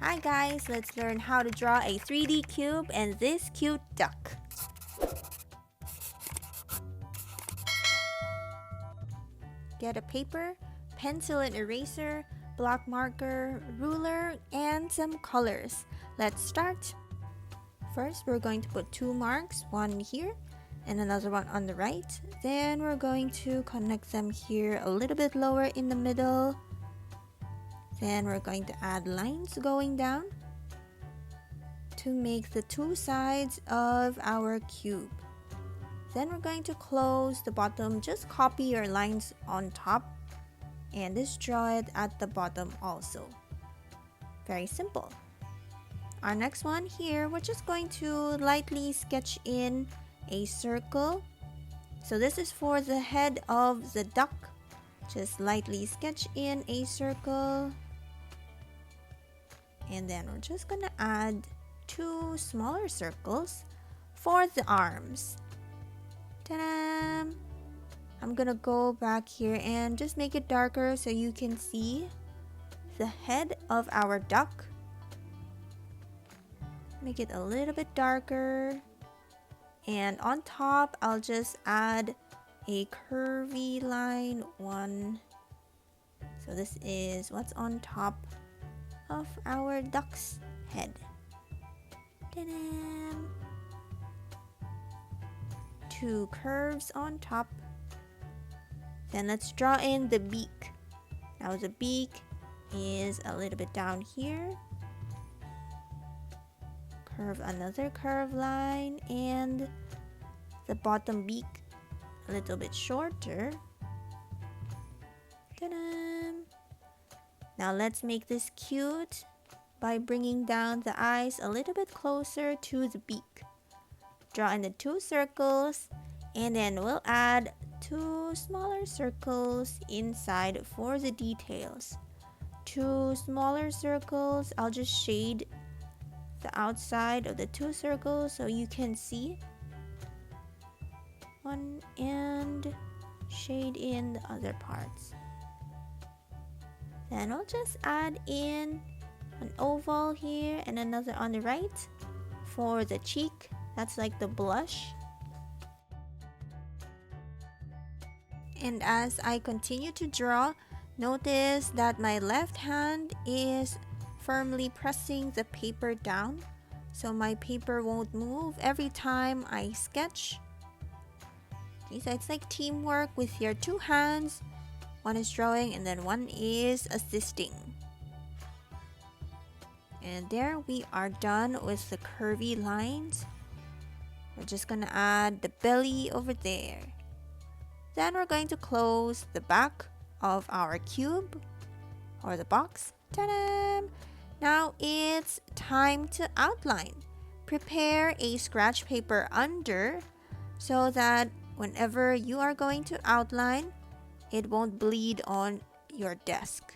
Hi guys, let's learn how to draw a 3D cube and this cute duck. Get a paper, pencil and eraser, block marker, ruler, and some colors. Let's start. First, we're going to put two marks, one here and another one on the right. Then we're going to connect them here a little bit lower in the middle. Then we're going to add lines going down to make the two sides of our cube. Then we're going to close the bottom. Just copy your lines on top and just draw it at the bottom also. Very simple. Our next one here, we're just going to lightly sketch in a circle. So this is for the head of the duck. Just lightly sketch in a circle. And then we're just gonna add two smaller circles for the arms. Ta-da! I'm gonna go back here and just make it darker so you can see the head of our duck. Make it a little bit darker. And on top, I'll just add a curvy line one. So this is what's on top of our duck's head. Ta-da! Two curves on top. Then let's draw in the beak. Now the beak is a little bit down here. Curve another curve line and the bottom beak a little bit shorter. Ta-da! Now let's make this cute by bringing down the eyes a little bit closer to the beak. Draw in the two circles and then we'll add two smaller circles inside for the details. Two smaller circles, I'll just shade the outside of the two circles so you can see. One and shade in the other parts. Then we'll just add in an oval here and another on the right for the cheek. That's like the blush. And as I continue to draw, notice that my left hand is firmly pressing the paper down so my paper won't move every time I sketch. Okay, so it's like teamwork with your two hands. One is drawing and then one is assisting. And there we are done with the curvy lines. We're just gonna add the belly over there. Then we're going to close the back of our cube or the box. Ta-da! Now it's time to outline. Prepare a scratch paper under so that whenever you are going to outline, it won't bleed on your desk.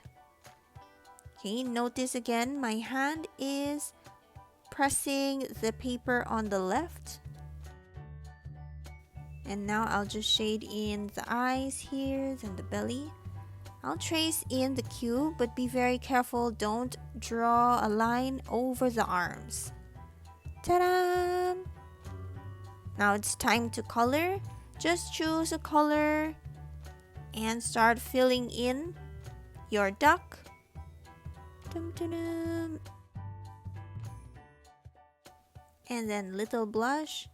Okay, notice again my hand is pressing the paper on the left. And now I'll just shade in the eyes here, then the belly. I'll trace in the cube, but be very careful, don't draw a line over the arms. Ta-da! Now it's time to color. Just choose a color and start filling in your duck. Dum-dum-dum. And then little blush.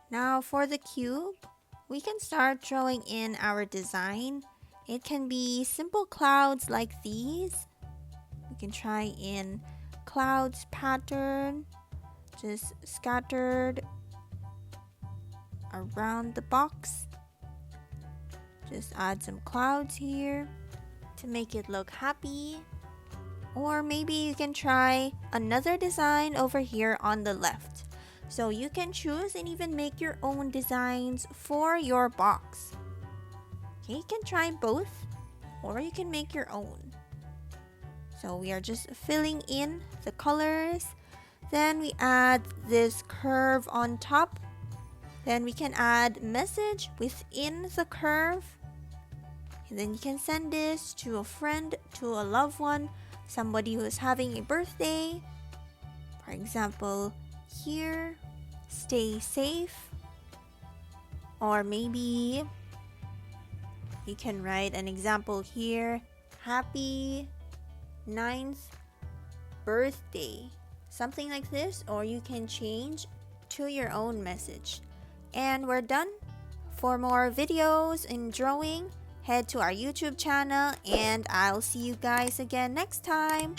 Now for the cube, we can start drawing in our design. It can be simple clouds like these. We can try in clouds pattern, just scattered around the box. Just add some clouds here to make it look happy. Or maybe you can try another design over here on the left. So you can choose and even make your own designs for your box. Okay, you can try both or you can make your own. So we are just filling in the colors. Then we add this curve on top. Then we can add message within the curve. And then you can send this to a friend, to a loved one, somebody who's having a birthday. For example, here, stay safe. Or maybe you can write an example here, happy 9th birthday. Something like this, or you can change to your own message. And we're done. For more videos in drawing, head to our YouTube channel, and I'll see you guys again next time.